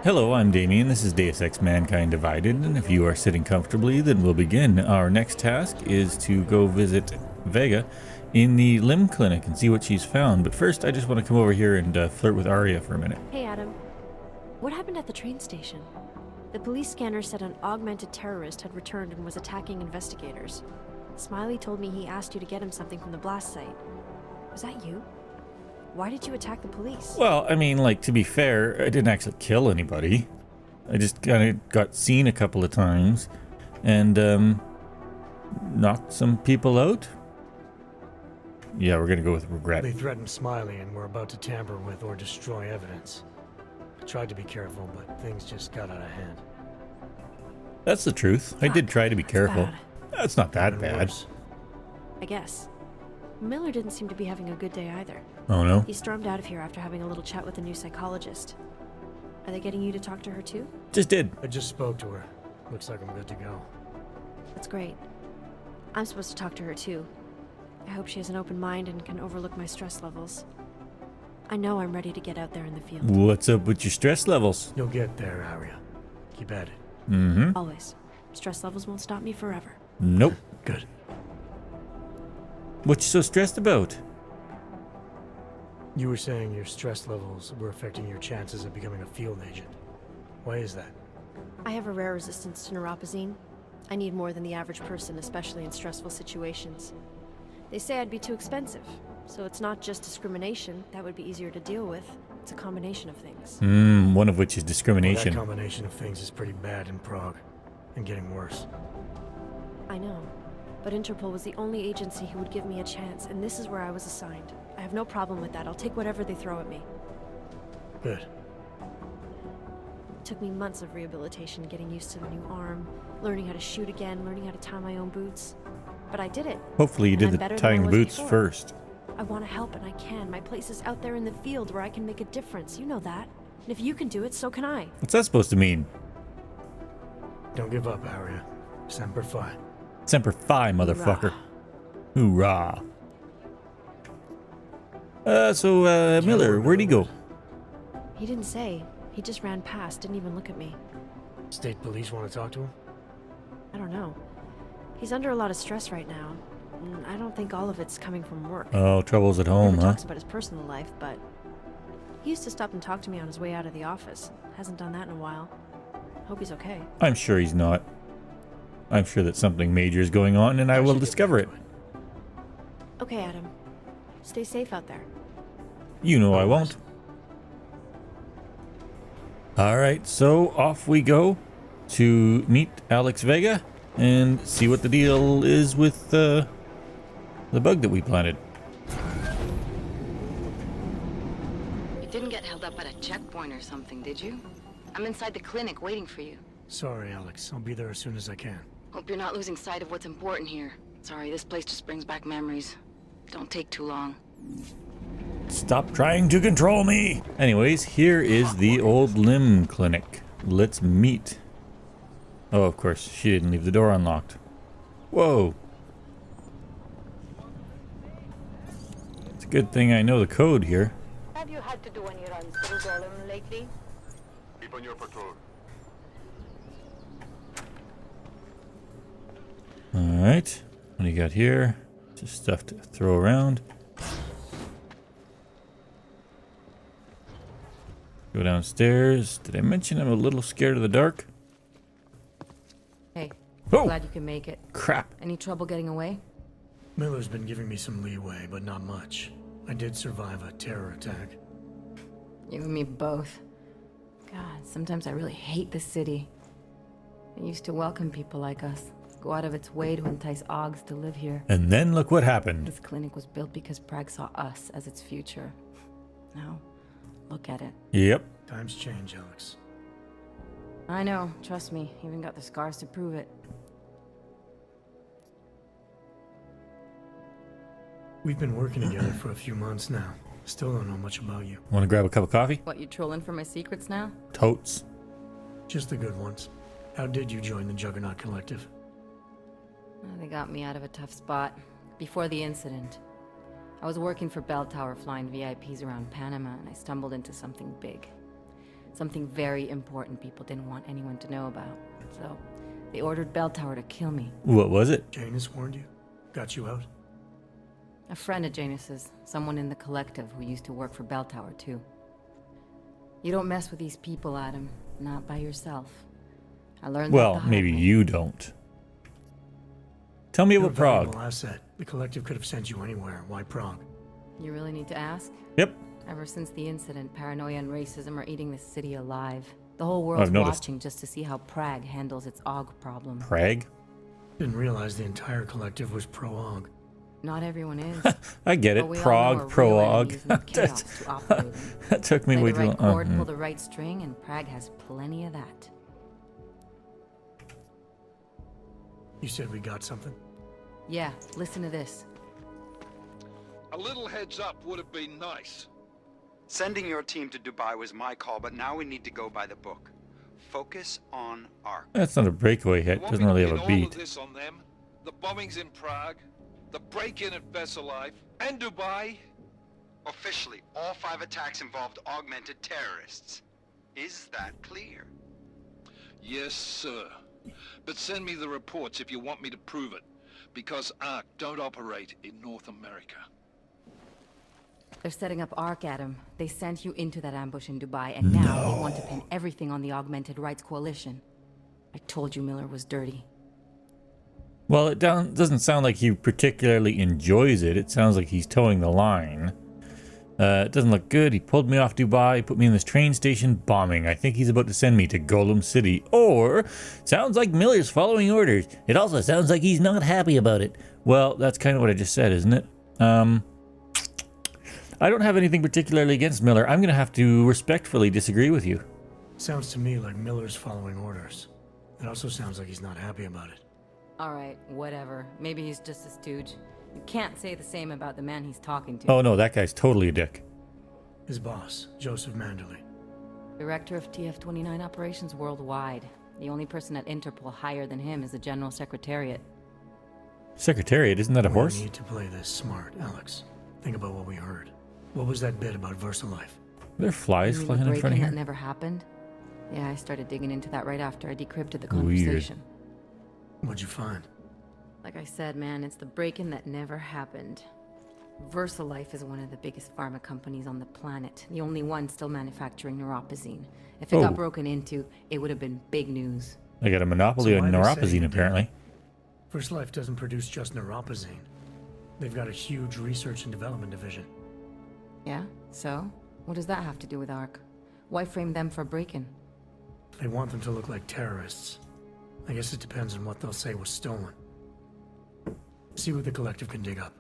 Hello, I'm Damien. This is Deus Ex Mankind Divided, and if you are sitting comfortably, then we'll begin. Our next task is to go visit Vega in the limb clinic and see what she's found. But first, I just want to come over here and flirt with Arya for a minute. Hey, Adam. What happened at the train station? The police scanner said an augmented terrorist had returned and was attacking investigators. Smiley told me he asked you to get him something from the blast site. Was that you? Why did you attack the police? Well, I mean, like, to be fair, I didn't actually kill anybody. I just kind of got seen a couple of times and knocked some people out. Yeah, we're gonna go with regret. They threatened Smiley and were about to tamper with or destroy evidence. I tried to be careful, but things just got out of hand. That's the truth. I did try to be careful. Bad. That's not that bad. Worse. I guess. Miller didn't seem to be having a good day either. Oh no? He stormed out of here after having a little chat with the new psychologist. Are they getting you to talk to her too? Just did. I just spoke to her. Looks like I'm good to go. That's great. I'm supposed to talk to her too. I hope she has an open mind and can overlook my stress levels. I know I'm ready to get out there in the field. What's up with your stress levels? You'll get there, Arya. Keep at it. Mm-hmm. Always. Stress levels won't stop me forever. Nope. Good. What you so stressed about? You were saying your stress levels were affecting your chances of becoming a field agent. Why is that? I have a rare resistance to neuropazine. I need more than the average person, especially in stressful situations. They say I'd be too expensive, so it's not just discrimination. That would be easier to deal with. It's a combination of things. One of which is Well, discrimination. that combination of things is pretty bad in Prague, and getting worse. I know, but Interpol was the only agency who would give me a chance, and this is where I was assigned. I have no problem with that. I'll take whatever they throw at me. Good. It took me months of rehabilitation, getting used to the new arm, learning how to shoot again, learning how to tie my own boots. But I did it. Hopefully you And did I'm the better than I tying was boots before. first. I want to help and I can. My place is out there in the field where I can make a difference. You know that. And if you can do it, so can I. What's that supposed to mean? Don't give up, Arya. Semper Fi. Semper Fi, motherfucker. Hoorah. Miller, where'd he go? He didn't say. He just ran past, didn't even look at me. State police want to talk to him? I don't know. He's under a lot of stress right now. And I don't think all of it's coming from work. Oh, troubles at He home, never huh? talks about his personal life, but he used to stop and talk to me on his way out of the office. Hasn't done that in a while. Hope he's okay. I'm sure he's not. I'm sure that something major is going on, and I will should get discover it. back to Okay, Adam. Stay safe out there. You know I won't. Alright, so off we go to meet Alex Vega and see what the deal is with the bug that we planted. You didn't get held up at a checkpoint or something, did you? I'm inside the clinic waiting for you. Sorry, Alex. I'll be there as soon as I can. Hope you're not losing sight of what's important here. Sorry, this place just brings back memories. Don't take too long. Stop trying to control me! Anyways, here is the old limb clinic. Let's meet. Oh, of course, she didn't leave the door unlocked. Whoa. It's a good thing I know the code here. Have you had to do any runs through Golem lately? Keep on your patrol. Alright, what do you got here? Just stuff to throw around. Go downstairs. Did I mention I'm a little scared of the dark? Hey, Oh! glad you can make it. Crap. Any trouble getting away? Miller's been giving me some leeway, but not much. I did survive a terror attack. You and me both. God, sometimes I really hate this city. It used to welcome people like us. Go out of its way to entice Augs to live here. And then look what happened. This clinic was built because Prague saw us as its future. Now, look at it. Yep. Times change, Alex. I know, trust me. Even got the scars to prove it. We've been working together for a few months now. Still don't know much about you. Want to grab a cup of coffee? What, you trolling for my secrets now? Totes. Just the good ones. How did you join the Juggernaut Collective? They got me out of a tough spot. Before the incident. I was working for Bell Tower flying VIPs around Panama, and I stumbled into something big. Something very important people didn't want anyone to know about. So, they ordered Bell Tower to kill me. What was it? Janus warned you? Got you out? A friend of Janus's, someone in the collective who used to work for Bell Tower too. You don't mess with these people, Adam. Not by yourself. I learned that Well, the hard maybe way. you don't. Tell me You're a about Prague. valuable asset. The collective could have sent you anywhere. Why Prague? You really need to ask? Yep. Ever since the incident, paranoia and racism are eating this city alive. The whole world's I've noticed. watching just to see how Prague handles its AUG problem. Prague? Didn't realize the entire collective was pro-AUG. Not everyone is. I get it. But we all know Prague, our real Pro-AUG. enemies need chaos to operate in. That took me Play way the too right long. chord, pull the right string, and Prague has plenty of that. You said we got something? Yeah, listen to this. A little heads up would have been nice. Sending your team to Dubai was my call, but now we need to go by the book. Focus on Ark. That's not a breakaway hit. Want Doesn't me to really have pin a all of beat. this on them? The bombings in Prague, the break-in at Vesalife, and Dubai? Officially, all 5 attacks involved augmented terrorists. Is that clear? Yes, sir. But send me the reports if you want me to prove it, because Ark don't operate in North America. They're setting up ARC, Adam. They sent you into that ambush in Dubai, and now they want to pin everything on the Augmented Rights Coalition. I told you Miller was dirty. Well, it doesn't sound like he particularly enjoys it. It sounds like he's towing the line. It doesn't look good. He pulled me off Dubai, put me in this train station, bombing. I think he's about to send me to Golem City. Or, sounds like Miller's following orders. It also sounds like he's not happy about it. Well, that's kind of what I just said, isn't it? I don't have anything particularly against Miller. I'm going to have to respectfully disagree with you. Sounds to me like Miller's following orders. It also sounds like he's not happy about it. Alright, whatever. Maybe he's just a stooge. You can't say the same about the man he's talking to. Oh no, that guy's totally a dick. His boss, Joseph Manderley. Director of TF-29 operations worldwide. The only person at Interpol higher than him is the General Secretariat. Secretariat, isn't that a horse? We need to play this smart, Alex. Think about what we heard. What was that bit about VersaLife? Are there flies You mean flying the in front of break-in here? that never happened? Yeah, I started digging into that right after I decrypted the conversation. What'd you find? Like I said, man, it's the break-in that never happened. VersaLife is one of the biggest pharma companies on the planet. The only one still manufacturing neuropozyne. If it Oh. got broken into, it would have been big news. I got a monopoly So on why are they saying neuropozyne, it apparently. VersaLife doesn't produce just neuropozyne. They've got a huge research and development division. Yeah? So? What does that have to do with ARC? Why frame them for break-in? They want them to look like terrorists. I guess it depends on what they'll say was stolen. See what the collective can dig up.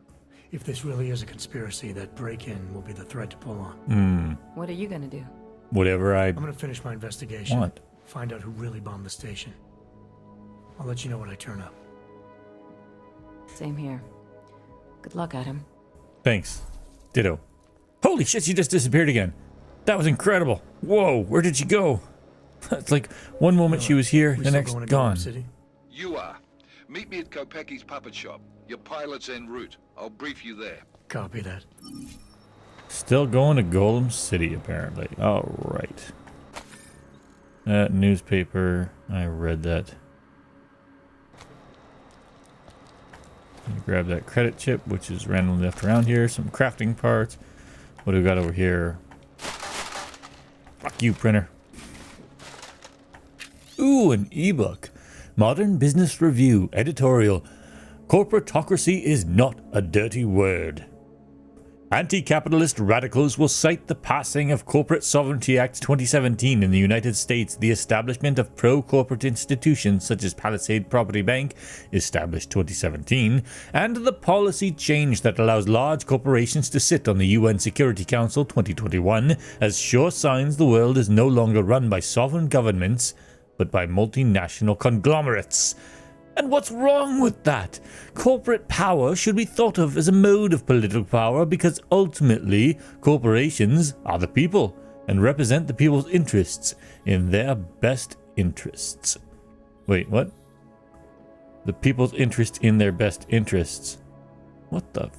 If this really is a conspiracy, that break-in will be the thread to pull on. What are you gonna do? Whatever I I'm gonna finish my investigation. want. Find out who really bombed the station. I'll let you know when I turn up. Same here. Good luck, Adam. Thanks. Ditto. Holy shit, she just disappeared again. That was incredible. Whoa, where did she go? It's like one moment she was here, We the still next going to gone. Golem City? You are. Meet me at Kopecki's puppet shop. Your pilot's en route. I'll brief you there. Copy that. Still going to Golem City, apparently. All right. That newspaper, I read that. Grab that credit chip, which is randomly left around here. Some crafting parts. What do we got over here? Fuck you, printer. Ooh, an ebook. Modern Business Review editorial. Corporatocracy is not a dirty word. Anti-capitalist radicals will cite the passing of Corporate Sovereignty Act 2017 in the United States, the establishment of pro-corporate institutions such as Palisade Property Bank, established 2017, and the policy change that allows large corporations to sit on the UN Security Council 2021 as sure signs the world is no longer run by sovereign governments, but by multinational conglomerates. And what's wrong with that? Corporate power should be thought of as a mode of political power because ultimately corporations are the people and represent the people's interests in their best interests. Wait, what? The people's interest in their best interests. What the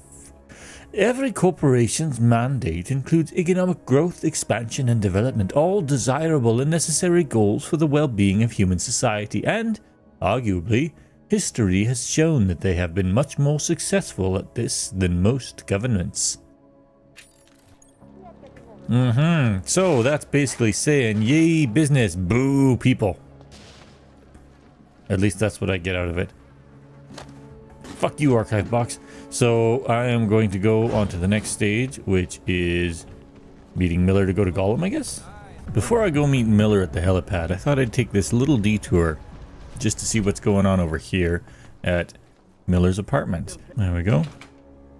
Every corporation's mandate includes economic growth, expansion, and development, all desirable and necessary goals for the well-being of human society, and, arguably, history has shown that they have been much more successful at this than most governments. So that's basically saying, yay business, boo people. At least that's what I get out of it. Fuck you, archive box. So I am going to go on to the next stage, which is meeting Miller to go to Gollum, I guess? Before I go meet Miller at the helipad, I thought I'd take this little detour just to see what's going on over here at Miller's apartment. There we go.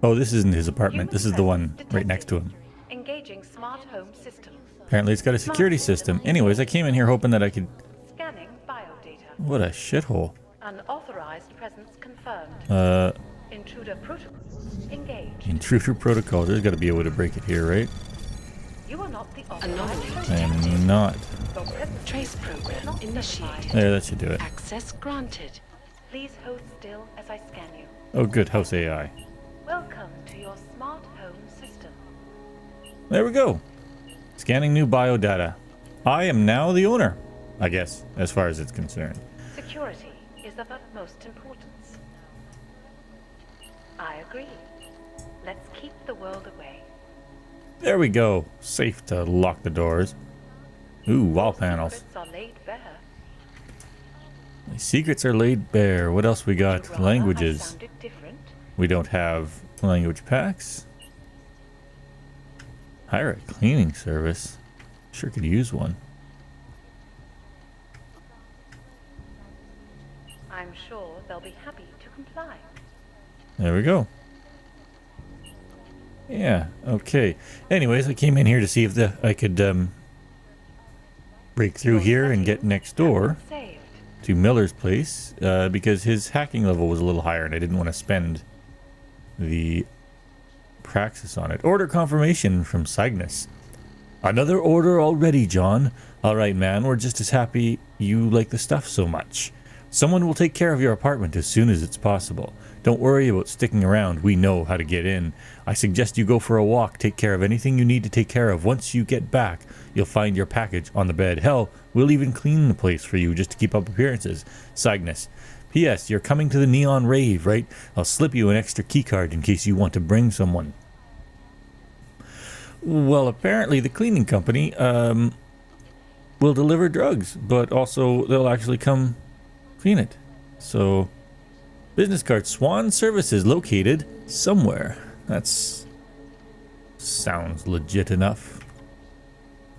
Oh, this isn't his apartment. This is the one right next to him. Engaging smart home system. Apparently it's got a security system. Anyways, I came in here hoping that I could... Scanning biodata. What a shithole. Unauthorized presence confirmed. Intruder protocol engaged. Intruder protocol. There's got to be a way to break it here, right? You are not the I am not. Trace program initiated. There, that should do it. Access granted. Please hold still as I scan you. Oh, good. House AI. Welcome to your smart home system. There we go. Scanning new biodata. I am now the owner, I guess, as far as it's concerned. Security is of utmost importance. I agree. Let's keep the world away. There we go. Safe to lock the doors. Ooh, wall panels. Secrets are laid bare. My secrets are laid bare. What else we got? Rather, I Languages. sounded different. We don't have language packs. Hire a cleaning service. Sure could use one. I'm sure they'll be happy to comply. There we go. Yeah, okay. Anyways, I came in here to see if I could break through here and get next door Saved. to Miller's place because his hacking level was a little higher and I didn't want to spend the praxis on it. Order confirmation from Cygnus. Another order already, John. All right, man, we're just as happy you like the stuff so much. Someone will take care of your apartment as soon as it's possible. Don't worry about sticking around. We know how to get in. I suggest you go for a walk, take care of anything you need to take care of. Once you get back, you'll find your package on the bed. Hell, we'll even clean the place for you just to keep up appearances. Cygnus. P.S. You're coming to the Neon Rave, right? I'll slip you an extra keycard in case you want to bring someone. Well, apparently the cleaning company will deliver drugs, but also they'll actually come clean it. So, business card, Swan Services, located somewhere. That's sounds legit enough.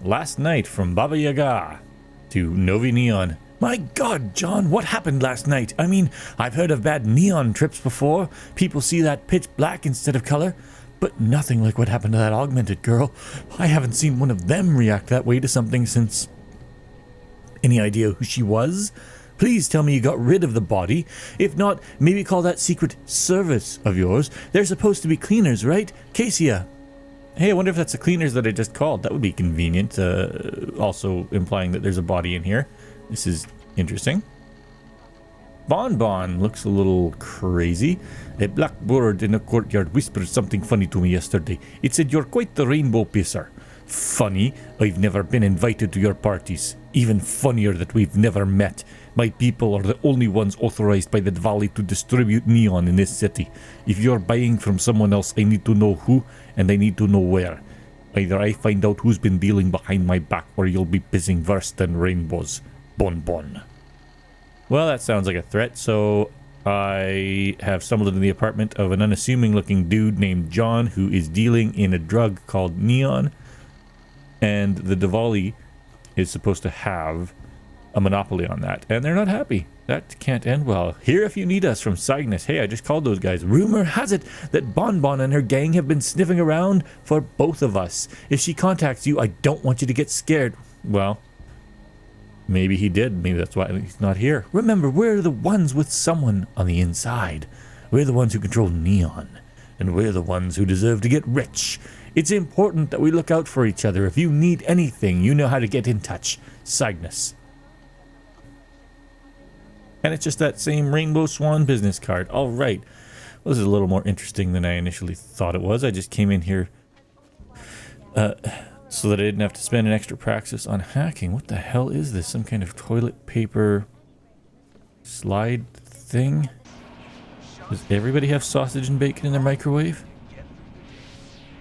Last night from Baba Yaga to Novi Neon. My God, John, what happened last night? I mean, I've heard of bad neon trips before. People see that pitch black instead of color. But nothing like what happened to that augmented girl. I haven't seen one of them react that way to something since... Any idea who she was? Please tell me you got rid of the body. If not, maybe call that secret service of yours. They're supposed to be cleaners, right? Cassia. Hey, I wonder if that's the cleaners that I just called. That would be convenient. Also implying that there's a body in here. This is interesting. Bon Bon looks a little crazy. A black bird in a courtyard whispered something funny to me yesterday. It said you're quite the rainbow pisser. Funny? I've never been invited to your parties. Even funnier that we've never met. My people are the only ones authorized by the Valley to distribute neon in this city. If you're buying from someone else, I need to know who, and I need to know where. Either I find out who's been dealing behind my back, or you'll be pissing worse than rainbows. Bon Bon. Well, that sounds like a threat, so I have stumbled into the apartment of an unassuming looking dude named John who is dealing in a drug called neon, and the Diwali is supposed to have a monopoly on that, and they're not happy. That can't end well. Here if you need us from Cygnus. Hey, I just called those guys. Rumor has it that Bon Bon and her gang have been sniffing around for both of us. If she contacts you, I don't want you to get scared. Well, maybe he did. Maybe that's why he's not here. Remember, we're the ones with someone on the inside. We're the ones who control neon, and we're the ones who deserve to get rich. It's important that we look out for each other. If you need anything, you know how to get in touch. Cygnus. And it's just that same Rainbow Swan business card. All right. This is a little more interesting than I initially thought it was. I just came in here so that I didn't have to spend an extra praxis on hacking. What the hell is this? Some kind of toilet paper slide thing? Does everybody have sausage and bacon in their microwave?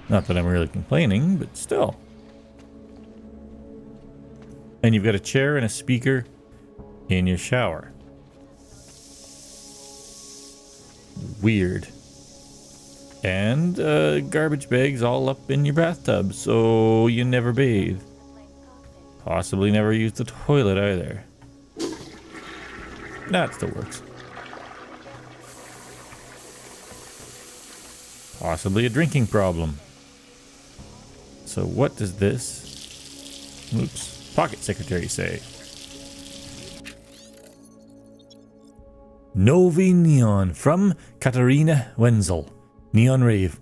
Not that I'm really complaining, but still. And you've got a chair and a speaker in your shower. Weird. And garbage bags all up in your bathtub, so you never bathe. Possibly never use the toilet either. That still works. Possibly a drinking problem. So what does this, pocket secretary say? Novi Neon from Katarina Wenzel. Neon Rave.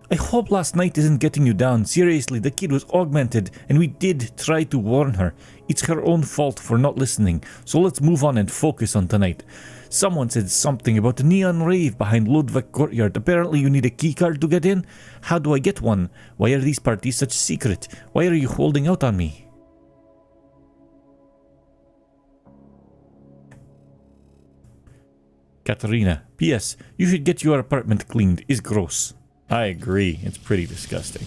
I hope last night isn't getting you down. Seriously, the kid was augmented and we did try to warn her. It's her own fault for not listening, so let's move on and focus on tonight. Someone said something about the Neon Rave behind Ludwig Courtyard. Apparently you need a keycard to get in? How do I get one? Why are these parties such secret? Why are you holding out on me? Katarina. P.S. You should get your apartment cleaned. It's gross. I agree. It's pretty disgusting.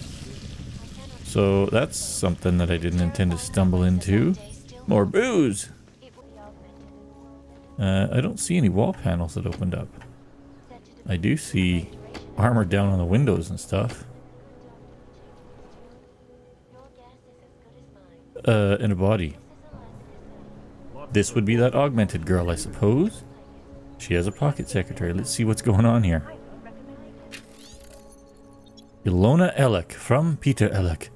So that's something that I didn't intend to stumble into. More booze! I don't see any wall panels that opened up. I do see armor down on the windows and stuff. And a body. This would be that augmented girl, I suppose. She has a pocket secretary. Let's see what's going on here. Ilona Elek from Peter Elek.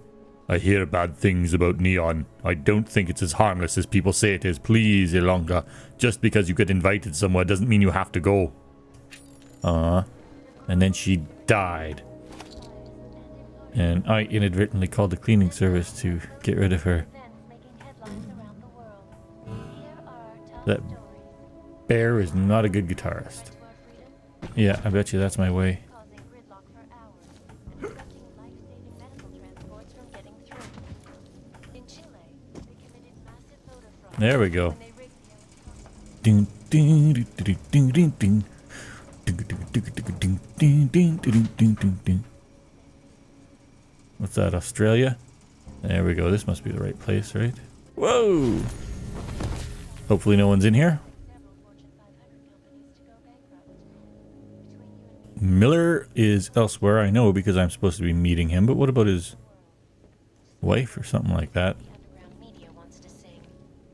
I hear bad things about Neon. I don't think it's as harmless as people say it is. Please, Ilonka. Just because you get invited somewhere doesn't mean you have to go. And then she died. And I inadvertently called the cleaning service to get rid of her. That bear is not a good guitarist. Yeah, I bet you that's my way. There we go. What's that, Australia? There we go. This must be the right place, right? Whoa! Hopefully no one's in here. Miller is elsewhere, I know, because I'm supposed to be meeting him, but what about his wife or something like that?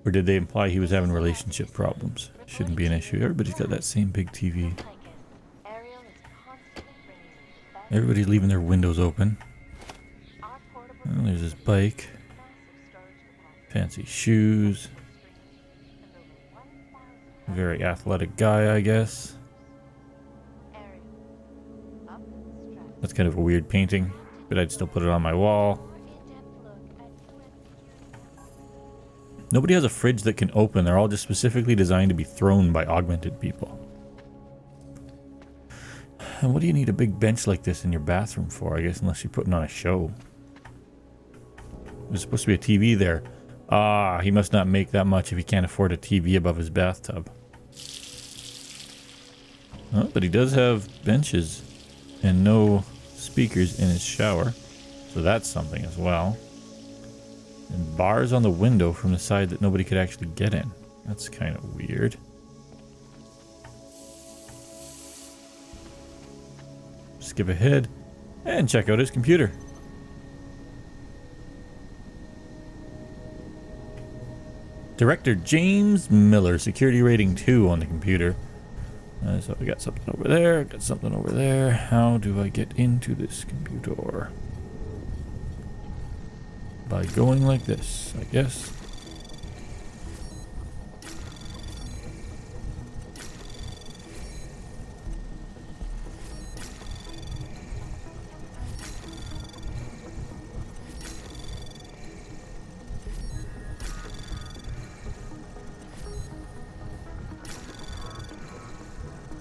Or did they imply he was having relationship problems? Shouldn't be an issue. Everybody's got that same big TV. Everybody's leaving their windows open. Oh, there's his bike. Fancy shoes. Very athletic guy, I guess. That's kind of a weird painting, but I'd still put it on my wall. Nobody has a fridge that can open. They're all just specifically designed to be thrown by augmented people. And what do you need a big bench like this in your bathroom for, I guess, unless you're putting on a show? There's supposed to be a TV there. Ah, he must not make that much if he can't afford a TV above his bathtub. Oh, but he does have benches and no speakers in his shower. So that's something as well. And bars on the window from the side that nobody could actually get in. That's kind of weird. Skip ahead and check out his computer. Director James Miller, security rating 2 on the computer. So we got something over there, got something over there. How do I get into this computer? By going like this, I guess.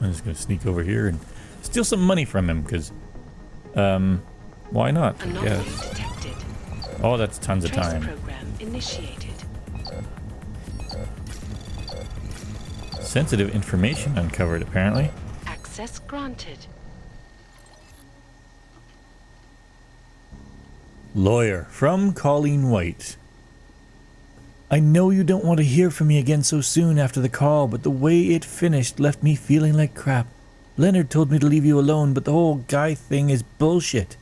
I'm just going to sneak over here and steal some money from him, because, why not? Anomaly detected. Oh, that's tons of Trace time. program initiated. Sensitive information uncovered, apparently. Access granted. Lawyer from Colleen White. I know you don't want to hear from me again so soon after the call, but the way it finished left me feeling like crap. Leonard told me to leave you alone, but the whole guy thing is bullshit.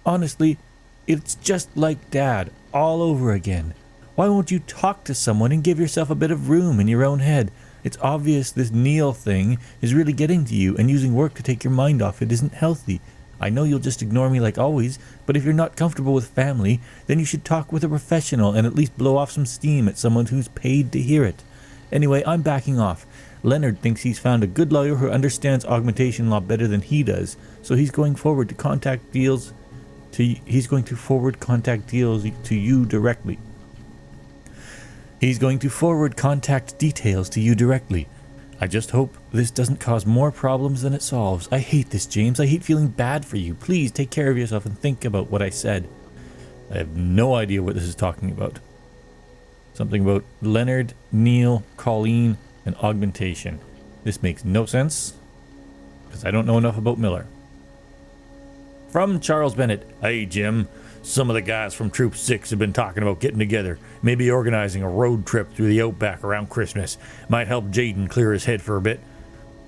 Honestly, it's just like Dad, all over again. Why won't you talk to someone and give yourself a bit of room in your own head? It's obvious this Neil thing is really getting to you, and using work to take your mind off it isn't healthy. I know you'll just ignore me like always, but if you're not comfortable with family, then you should talk with a professional and at least blow off some steam at someone who's paid to hear it. Anyway, I'm backing off. Leonard thinks he's found a good lawyer who understands augmentation law better than he does, so he's going to forward contact deals to you directly. He's going to forward contact details to you directly. I just hope this doesn't cause more problems than it solves. I hate this, James. I hate feeling bad for you. Please take care of yourself and think about what I said. I have no idea what this is talking about. Something about Leonard, Neil, Colleen, and augmentation. This makes no sense, because I don't know enough about Miller. From Charles Bennett. Hey, Jim. Some of the guys from Troop 6 have been talking about getting together, maybe organizing a road trip through the Outback around Christmas. Might help Jaden clear his head for a bit.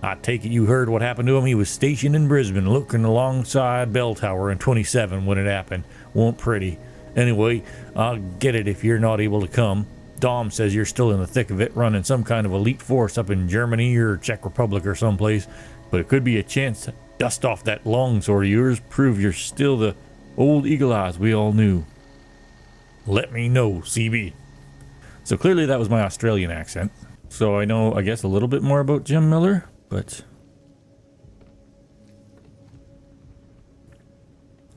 I take it you heard what happened to him. He was stationed in Brisbane, looking alongside Bell Tower in 27 when it happened. Wa'n't pretty. Anyway, I'll get it if you're not able to come. Dom says you're still in the thick of it, running some kind of elite force up in Germany or Czech Republic or someplace. But it could be a chance to dust off that longsword of yours, prove you're still the old eagle eyes we all knew. Let me know, CB. So clearly that was my Australian accent. So I know, I guess, a little bit more about Jim Miller, but...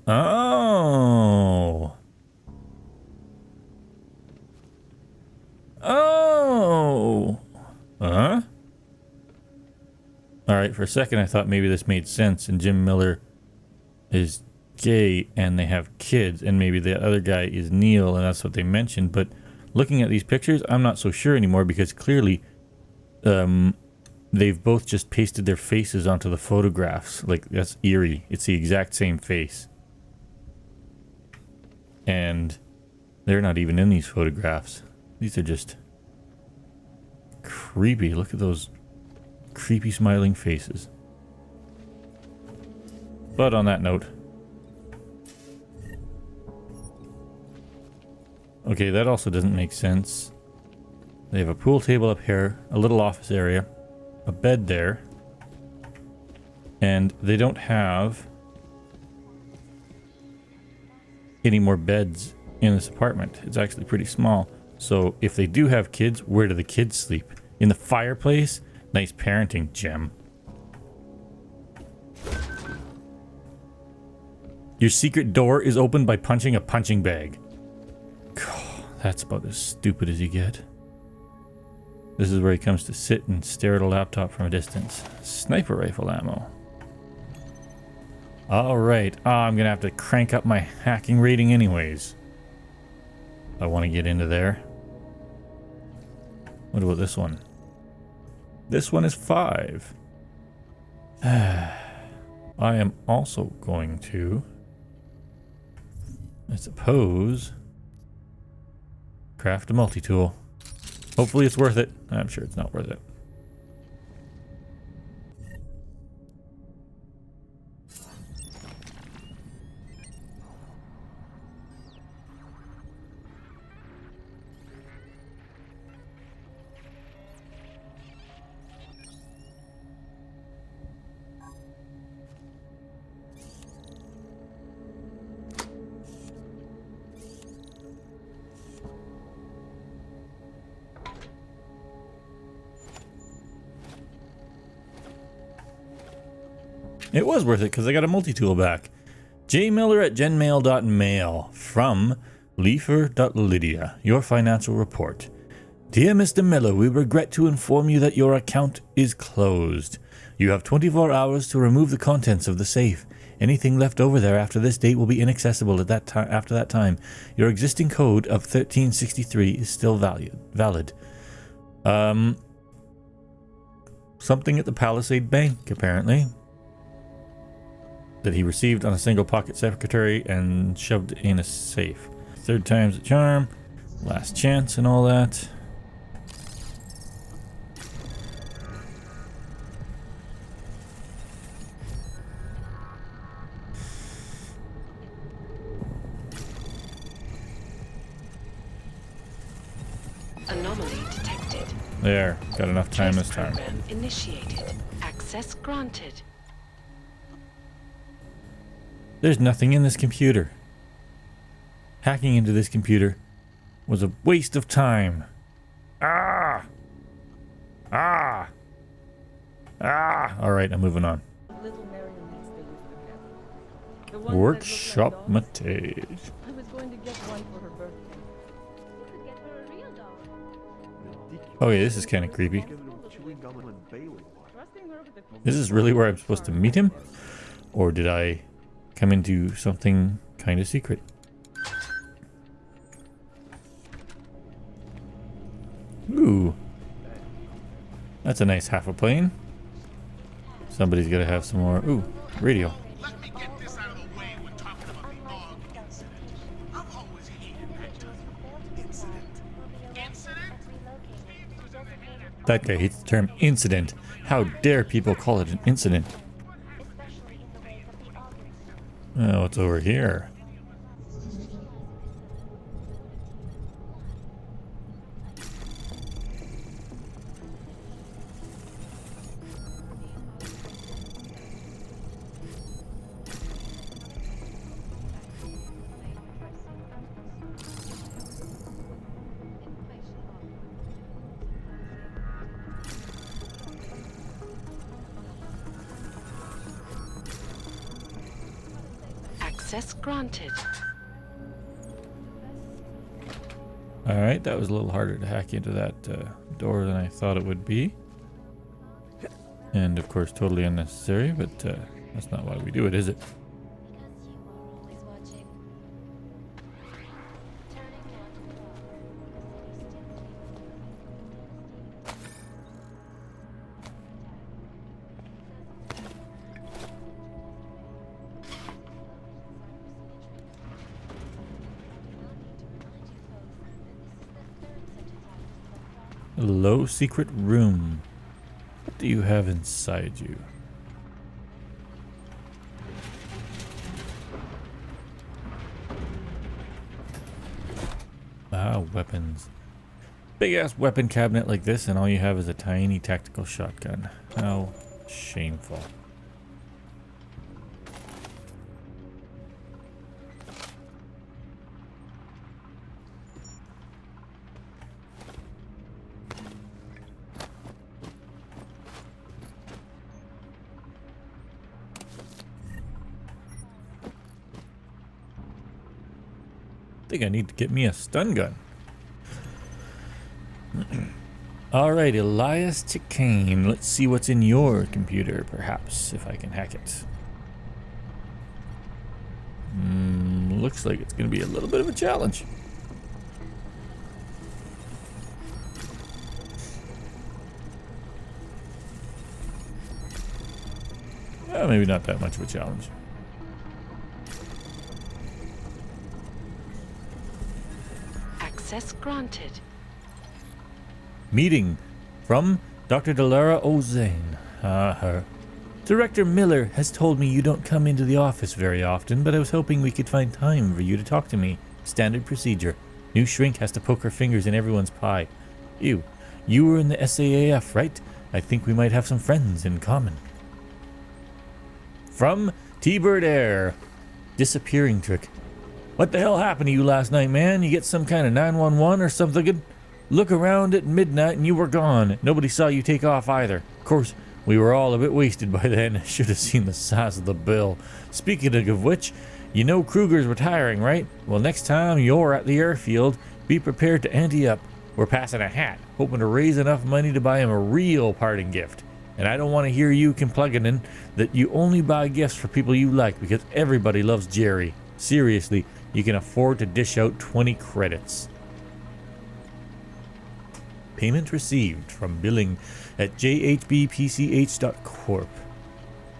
Oh. Oh. Huh? Alright, for a second I thought maybe this made sense and Jim Miller is gay and they have kids and maybe the other guy is Neil and that's what they mentioned, but looking at these pictures I'm not so sure anymore because clearly they've both just pasted their faces onto the photographs. Like, that's eerie. It's the exact same face and they're not even in these photographs. These are just creepy. Look at those creepy smiling faces. But on that note, okay, that also doesn't make sense. They have a pool table up here, a little office area, a bed there, and they don't have any more beds in this apartment. It's actually pretty small. So if they do have kids, where do the kids sleep? In the fireplace? Nice parenting, Jim. Your secret door is opened by punching a punching bag. God, that's about as stupid as you get. This is where he comes to sit and stare at a laptop from a distance. Sniper rifle ammo. Alright. I'm gonna have to crank up my hacking rating anyways. I want to get into there. What about this one? This one is 5. I am also going to, I suppose, craft a multi-tool. Hopefully it's worth it. I'm sure it's not worth it. It was worth it because I got a multi-tool back. jmiller@genmail.mail from Leifer.Lydia. Your financial report. Dear Mr. Miller, we regret to inform you that your account is closed. You have 24 hours to remove the contents of the safe. Anything left over there after this date will be inaccessible at that time. After that time, your existing code of 1363 is still valid. Something at the Palisade Bank, apparently, that he received on a single pocket secretary and shoved in a safe. Third time's a charm. Last chance and all that. Anomaly detected. There, got enough time this Test time. program initiated. Access granted. There's nothing in this computer. Hacking into this computer was a waste of time. Ah! Ah! Ah! Alright, I'm moving on. Workshop Matage. I was going to get one for her birthday. Okay, this is kind of creepy. Is this really where I'm supposed to meet him? Or did I come into something kind of secret? Ooh. That's a nice half a plane. Somebody's got to have some more. Ooh, radio. Let me get this out of the way when talking about the Og incident. I've always hated that term. Incident. Incident? That guy hates the term incident. How dare people call it an incident? Oh, what's over here? Access granted. Alright, that was a little harder to hack into that door than I thought it would be. And of course, totally unnecessary, but that's not why we do it, is it? Low secret room. What do you have inside you? Ah, weapons. Big ass weapon cabinet like this, and all you have is a tiny tactical shotgun. How shameful. I think I need to get me a stun gun. Alright, Elias Chicane. Let's see what's in your computer, perhaps, if I can hack it. Looks like it's going to be a little bit of a challenge. Maybe not that much of a challenge. Access granted. Meeting from Dr. Delara Ozane. Her. Director Miller has told me you don't come into the office very often, but I was hoping we could find time for you to talk to me. Standard procedure. New shrink has to poke her fingers in everyone's pie. Ew. You were in the SAAF, right? I think we might have some friends in common. From T-Bird Air. Disappearing trick. What the hell happened to you last night, man? You get some kind of 911 or something? Look around at midnight and you were gone. Nobody saw you take off either. Of course, we were all a bit wasted by then. Should have seen the size of the bill. Speaking of which, you know Kruger's retiring, right? Well, next time you're at the airfield, be prepared to ante up. We're passing a hat, hoping to raise enough money to buy him a real parting gift. And I don't want to hear you complaining that you only buy gifts for people you like, because everybody loves Jerry. Seriously, you can afford to dish out 20 credits. Payment received from billing at jhbpch.corp.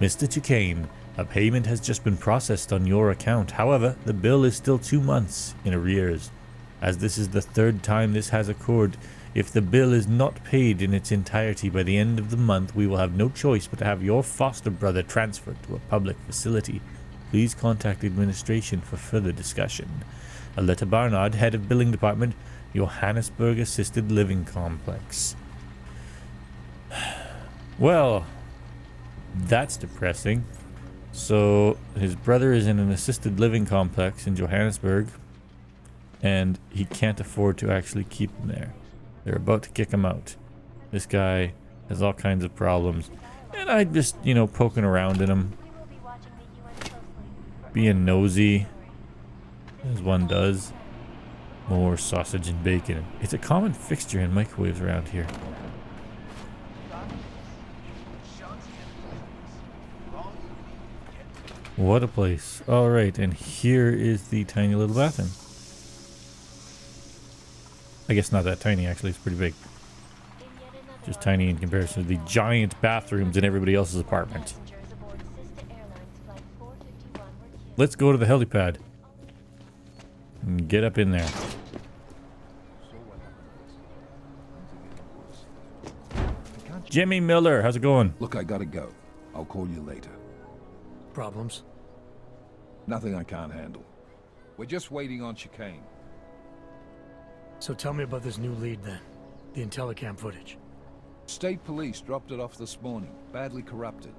Mr. Chicane, a payment has just been processed on your account. However, the bill is still 2 months in arrears. As this is the 3rd time this has occurred, if the bill is not paid in its entirety by the end of the month, we will have no choice but to have your foster brother transferred to a public facility. Please contact administration for further discussion. Aletta Barnard, Head of Billing Department, Johannesburg Assisted Living Complex. Well, that's depressing. So, his brother is in an assisted living complex in Johannesburg, and he can't afford to actually keep him there. They're about to kick him out. This guy has all kinds of problems. And I just, you know, poking around in him. Being nosy, as one does. More sausage and bacon. It's a common fixture in microwaves around here. What a place. Alright, and here is the tiny little bathroom. I guess not that tiny, actually. It's pretty big. Just tiny in comparison to the giant bathrooms in everybody else's apartment. Let's go to the helipad. And get up in there. Jimmy Miller, how's it going? Look, I gotta go. I'll call you later. Problems? Nothing I can't handle. We're just waiting on Chicane. So tell me about this new lead then. The Intellicam footage. State police dropped it off this morning, badly corrupted.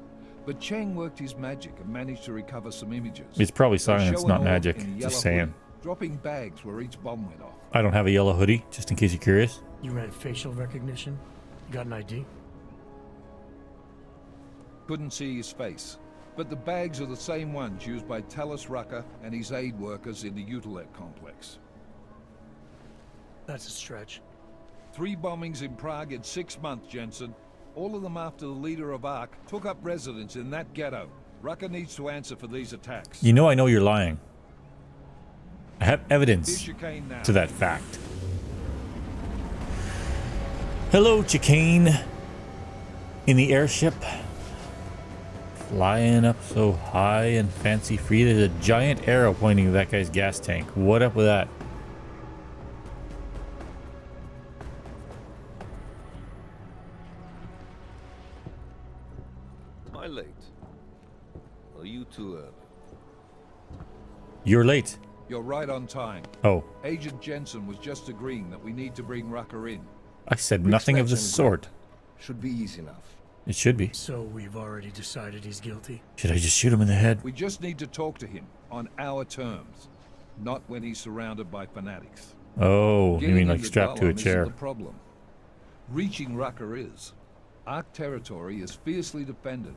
But Cheng worked his magic and managed to recover some images. It's probably science, not magic. Just saying. Hoodie, dropping bags where each bomb went off. I don't have a yellow hoodie, just in case you're curious. You ran facial recognition? You got an ID? Couldn't see his face. But the bags are the same ones used by Talis Rucker and his aid workers in the Utilec complex. That's a stretch. 3 bombings in Prague in 6 months, Jensen. All of them after the leader of ARC took up residence in that ghetto. Rucker needs to answer for these attacks. You know I know you're lying. I have evidence to that fact. Hello, Chicane. In the airship. Flying up so high and fancy free. There's a giant arrow pointing at that guy's gas tank. What up with that? Am I late? Are you too early? You're late. You're right on time. Oh. Agent Jensen was just agreeing that we need to bring Rucker in. I said nothing of the sort. Should be easy enough. It should be. So we've already decided he's guilty? Should I just shoot him in the head? We just need to talk to him on our terms, not when he's surrounded by fanatics. Oh, you mean like strapped to a chair? The problem. Reaching Rucker is. Arc territory is fiercely defended.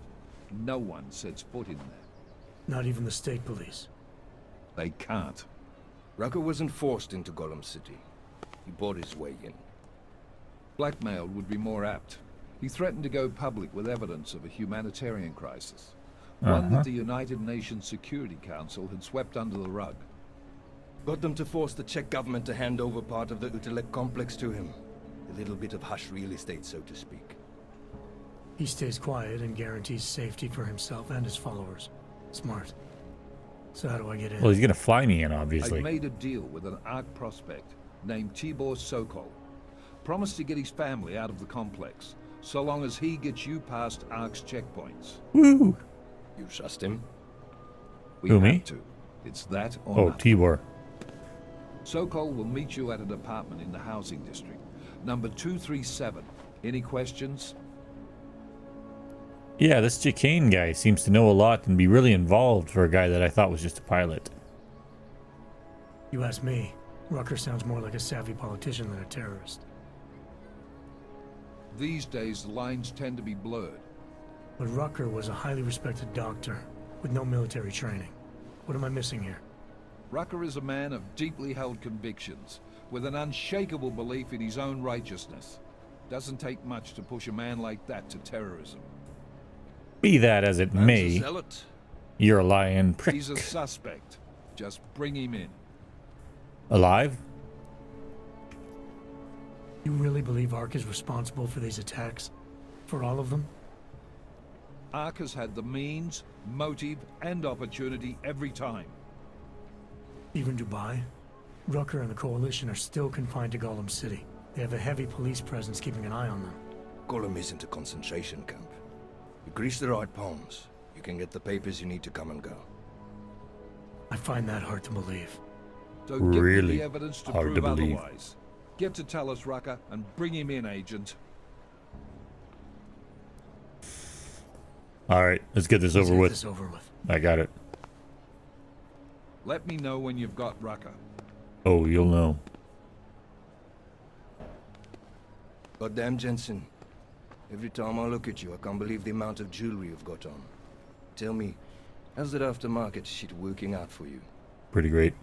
No one sets foot in there. Not even the state police. They can't. Rucker wasn't forced into Golem City. He bought his way in. Blackmail would be more apt. He threatened to go public with evidence of a humanitarian crisis. One that the United Nations Security Council had swept under the rug. Got them to force the Czech government to hand over part of the Utilec complex to him. A little bit of hush real estate, so to speak. He stays quiet and guarantees safety for himself and his followers. Smart. So how do I get in? Well, he's gonna fly me in, obviously. I made a deal with an ARC prospect named Tibor Sokol. Promised to get his family out of the complex, so long as he gets you past ARC's checkpoints. Woo! You trust him? We Who, have me? to. It's that or Oh, nothing. Tibor. Sokol will meet you at an apartment in the housing district. Number 237. Any questions? Yeah, this Chicane guy seems to know a lot and be really involved for a guy that I thought was just a pilot. You ask me, Rucker sounds more like a savvy politician than a terrorist. These days, the lines tend to be blurred. But Rucker was a highly respected doctor with no military training. What am I missing here? Rucker is a man of deeply held convictions, with an unshakable belief in his own righteousness. Doesn't take much to push a man like that to terrorism. Be that as it Man's may, a zealot. you're a lying prick. He's a suspect. Just bring him in. Alive? You really believe Ark is responsible for these attacks? For all of them? Ark has had the means, motive, and opportunity every time. Even Dubai? Rucker and the Coalition are still confined to Golem City. They have a heavy police presence keeping an eye on them. Golem isn't a concentration camp. You grease the right palms, you can get the papers you need to come and go. I find that hard to believe. So give me Really the evidence to hard prove to believe. otherwise. Get to tell us, Rucker, and bring him in, Agent. All right, let's get this Let's over get with. this over with. I got it. Let me know when you've got Rucker. Oh, you'll know. Goddamn Jensen. Every time I look at you, I can't believe the amount of jewelry you've got on. Tell me, how's that aftermarket shit working out for you? Pretty great.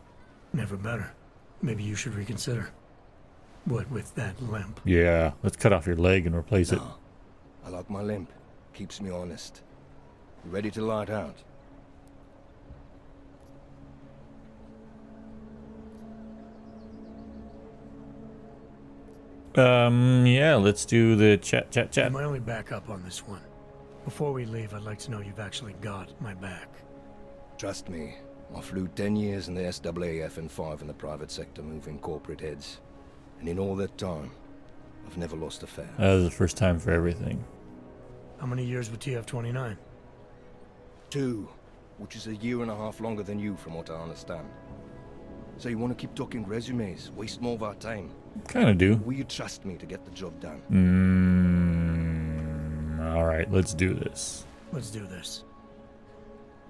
Never better. Maybe you should reconsider. What with that limp? Yeah, let's cut off your leg and replace it. No. I like my limp. Keeps me honest. You ready to light out? Yeah, let's do the chat. You're my only backup on this one. Before we leave, I'd like to know you've actually got my back. Trust me, I flew 10 years in the SAAF and 5 in the private sector moving corporate heads. And in all that time, I've never lost a fare. That was the first time for everything. How many years with TF-29? 2, which is a year and a half longer than you from what I understand. So you want to keep talking resumes, waste more of our time? Kind of do. Will you trust me to get the job done? All right, let's do this. Let's do this.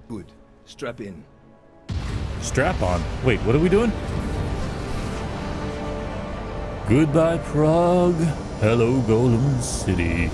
Good. Strap in. Strap on. Wait, what are we doing? Goodbye, Prague. Hello, Golem City.